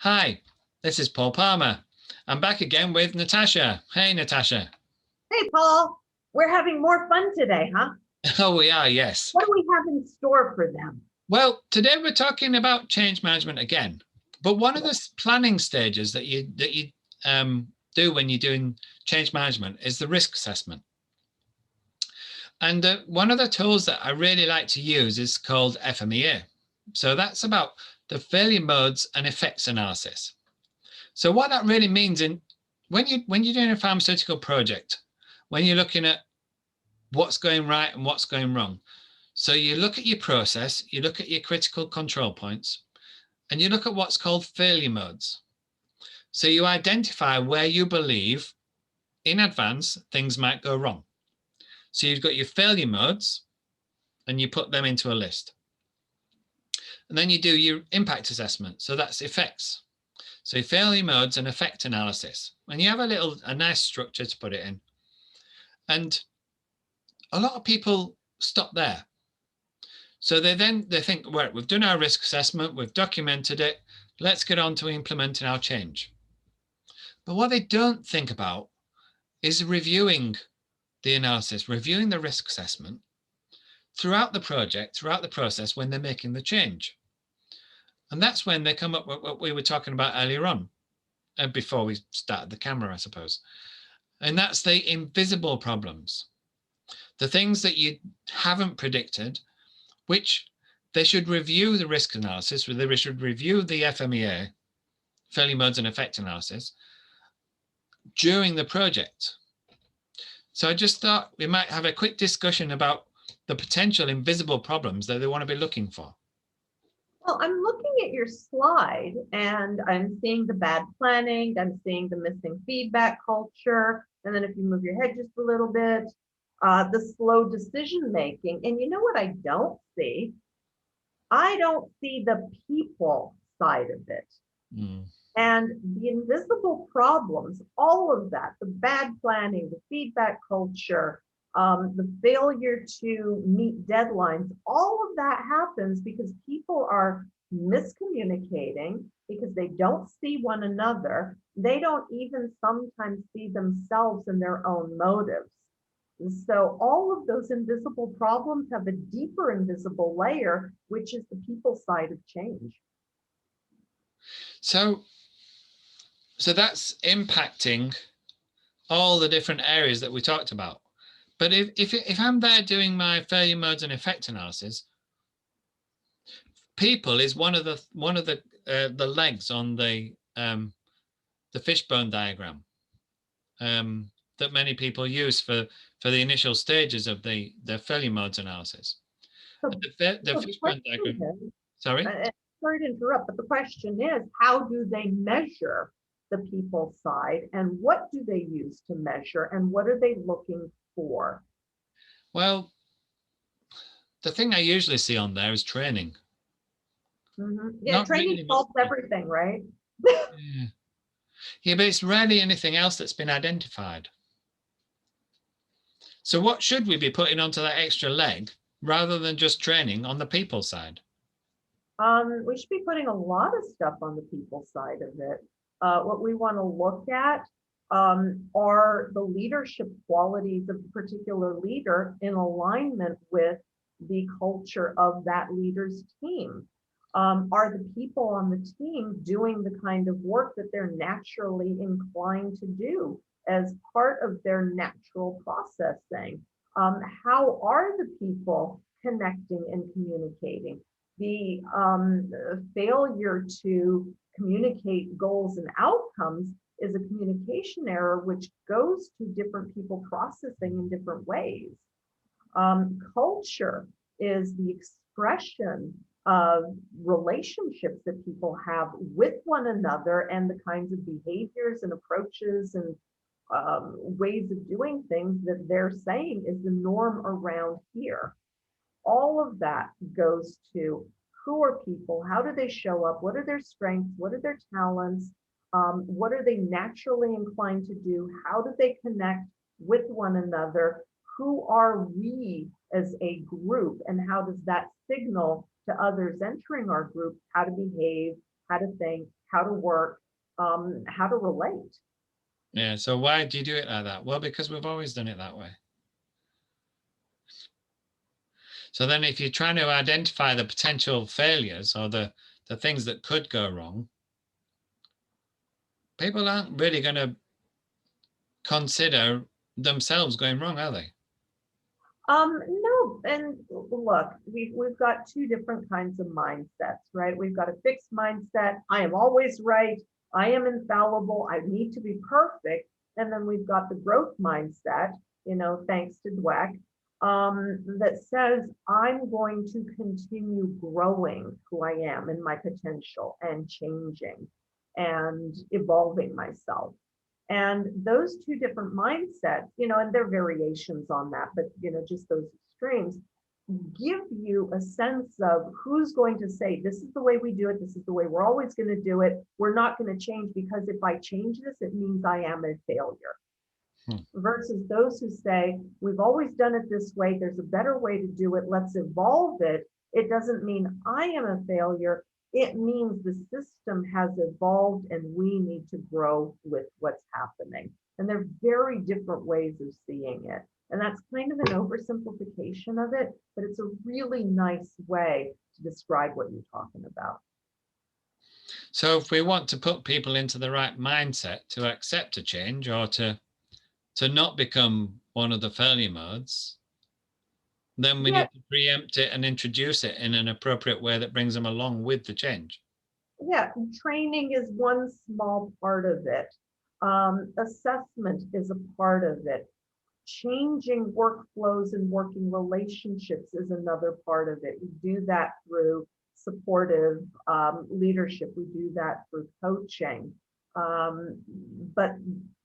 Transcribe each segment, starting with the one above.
Hi, this is Paul Palmer. I'm back again with Natasha. Hey, Natasha. Hey, Paul, we're having more fun today, huh? Oh, we are, yes. What do we have in store for them? Well, today we're talking about change management again. But one of the planning stages that you do when you're doing change management is the risk assessment. And one of the tools that I really like to use is called FMEA. So that's about the failure modes and effects analysis. So what that really means when you're doing a pharmaceutical project, when you're looking at what's going right and what's going wrong. So you look at your process, you look at your critical control points, and you look at what's called failure modes. So you identify where you believe in advance things might go wrong. So you've got your failure modes and you put them into a list. And then you do your impact assessment. So that's effects. So failure modes and effect analysis. And you have a nice structure to put it in. And a lot of people stop there. So they think, well, we've done our risk assessment, we've documented it, let's get on to implementing our change. But what they don't think about is reviewing the analysis, reviewing the risk assessment throughout the project, throughout the process when they're making the change. And that's when they come up with what we were talking about earlier on, before we started the camera, I suppose. And that's the invisible problems, the things that you haven't predicted, which they should review the risk analysis, or they should review the FMEA, failure modes and effect analysis, during the project. So I just thought we might have a quick discussion about the potential invisible problems that they want to be looking for. Well, I'm looking at your slide and I'm seeing the bad planning, I'm seeing the missing feedback culture, and then if you move your head just a little bit, the slow decision making. And you know what I don't see? I don't see the people side of it. Mm. And the invisible problems, all of that, the bad planning, the feedback culture, the failure to meet deadlines, all of that happens because people are miscommunicating, because they don't see one another. They don't even sometimes see themselves and their own motives. So all of those invisible problems have a deeper invisible layer, which is the people side of change. So that's impacting all the different areas that we talked about. But if I'm there doing my failure modes and effect analysis, people is one of the legs on the fishbone diagram that many people use for the initial stages of the failure modes analysis. So The the fishbone question diagram. is, Sorry. sorry to interrupt, but the question is, how do they measure the people side and what do they use to measure and what are they looking for? Well, the thing I usually see on there is training. Yeah, Not training really solves much. everything, right? Yeah. Yeah, but it's rarely anything else that's been identified. So what should we be putting onto that extra leg rather than just training on the people side? We should be putting a lot of stuff on the people side of it. What we want to look at are the leadership qualities of a particular leader in alignment with the culture of that leader's team. Are the people on the team doing the kind of work that they're naturally inclined to do as part of their natural processing? How are the people connecting and communicating? The failure to communicate goals and outcomes is a communication error, which goes to different people processing in different ways. Culture is the expression of relationships that people have with one another and the kinds of behaviors and approaches and ways of doing things that they're saying is the norm around here. All of that goes to who are people, how do they show up, what are their strengths, what are their talents, what are they naturally inclined to do, how do they connect with one another, who are we as a group, and how does that signal to others entering our group how to behave, how to think, how to work, how to relate. Yeah. So why do you do it like that? Well, because we've always done it that way. So then if you're trying to identify the potential failures or the things that could go wrong, people aren't really going to consider themselves going wrong, are they? No, and look, we've got two different kinds of mindsets, right? We've got a fixed mindset. I am always right. I am infallible. I need to be perfect. And then we've got the growth mindset, thanks to Dweck, that says I'm going to continue growing who I am and my potential and changing and evolving myself. And those two different mindsets, and there are variations on that, but just those extremes give you a sense of who's going to say, this is the way we do it, this is the way we're always going to do it. We're not going to change because if I change this, it means I am a failure. Versus those who say, we've always done it this way, there's a better way to do it, let's evolve it. It doesn't mean I am a failure. It means the system has evolved and we need to grow with what's happening. And they're very different ways of seeing it. And that's kind of an oversimplification of it, but it's a really nice way to describe what you're talking about. So if we want to put people into the right mindset to accept a change or to not become one of the failure modes, then we need to preempt it and introduce it in an appropriate way that brings them along with the change. Yeah, training is one small part of it. Assessment is a part of it. Changing workflows and working relationships is another part of it. We do that through supportive leadership. We do that through coaching. But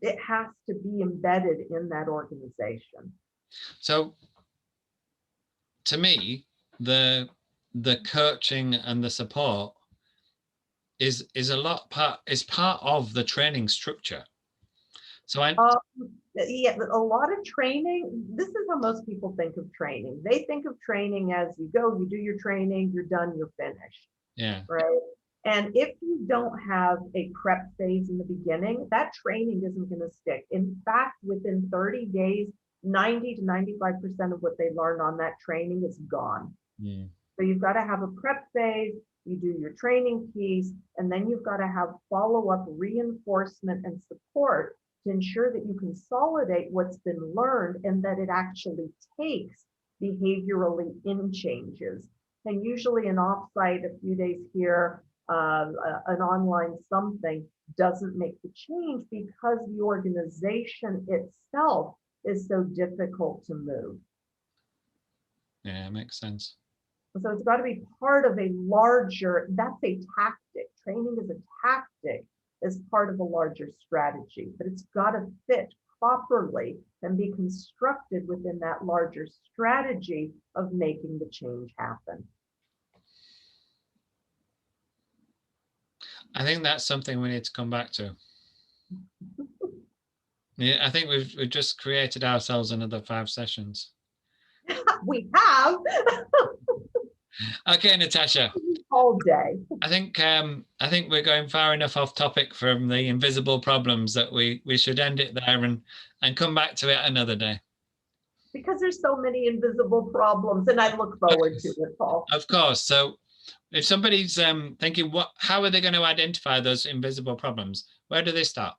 it has to be embedded in that organization. So to me, the coaching and the support is part of the training structure. So yeah, a lot of training, this is how most people think of training. They think of training as you go, you do your training, you're done, you're finished. Yeah. Right. And if you don't have a prep phase in the beginning, that training isn't going to stick. In fact, within 30 days, 90 to 95% of what they learn on that training is gone. So you've got to have a prep phase, you do your training piece, and then you've got to have follow-up reinforcement and support to ensure that you consolidate what's been learned and that it actually takes behaviorally in changes. And usually an offsite, a few days here, an online something doesn't make the change because the organization itself is so difficult to move. Yeah, it makes sense. So it's got to be part of a larger, that's a tactic. Training is a tactic as part of a larger strategy, but it's got to fit properly and be constructed within that larger strategy of making the change happen. I think that's something we need to come back to. Yeah, I think we've just created ourselves another 5 sessions. We have. Okay, Natasha. All day. I think we're going far enough off topic from the invisible problems that we should end it there and come back to it another day. Because there's so many invisible problems, and I look forward to it, Paul. Of course. So if somebody's thinking, how are they going to identify those invisible problems? Where do they start?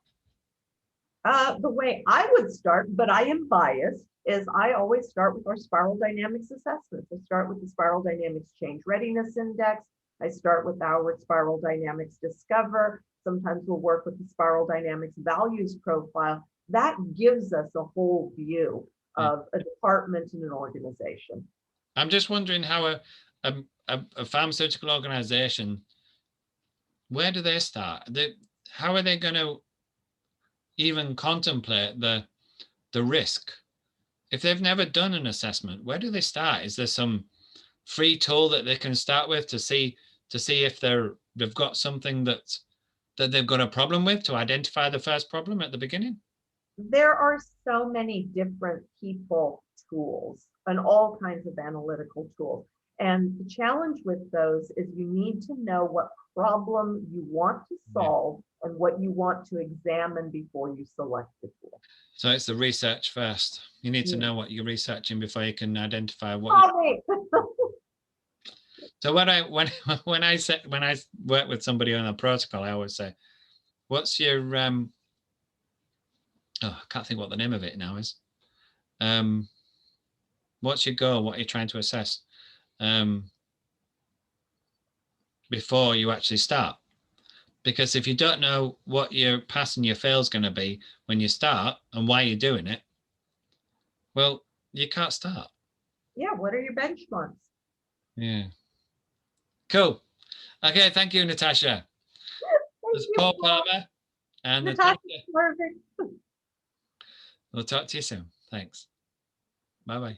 The way I would start, but I am biased, is I always start with our spiral dynamics assessments. I start with the spiral dynamics change readiness index. I start with our spiral dynamics discover. Sometimes we'll work with the spiral dynamics values profile. That gives us a whole view of a department and an organization. I'm just wondering how a pharmaceutical organization, where do they start? How are they going to even contemplate the risk? If they've never done an assessment, where do they start? Is there some free tool that they can start with to see if they've got something that they've got a problem with, to identify the first problem at the beginning? There are so many different people tools and all kinds of analytical tools. And the challenge with those is you need to know what problem you want to solve and what you want to examine before you select the tool. So it's the research first. You need to Yeah. know what you're researching before you can identify what. So when I work with somebody on a protocol, I always say, "What's your I can't think what the name of it now is. What's your goal? What are you trying to assess before you actually start? Because if you don't know what your pass and your fail is going to be when you start and why you're doing it, well, you can't start. Yeah, what are your benchmarks? Yeah. Cool. Okay, thank you, Natasha. There's Paul Palmer and Natasha. Perfect. We'll talk to you soon. Thanks. Bye-bye.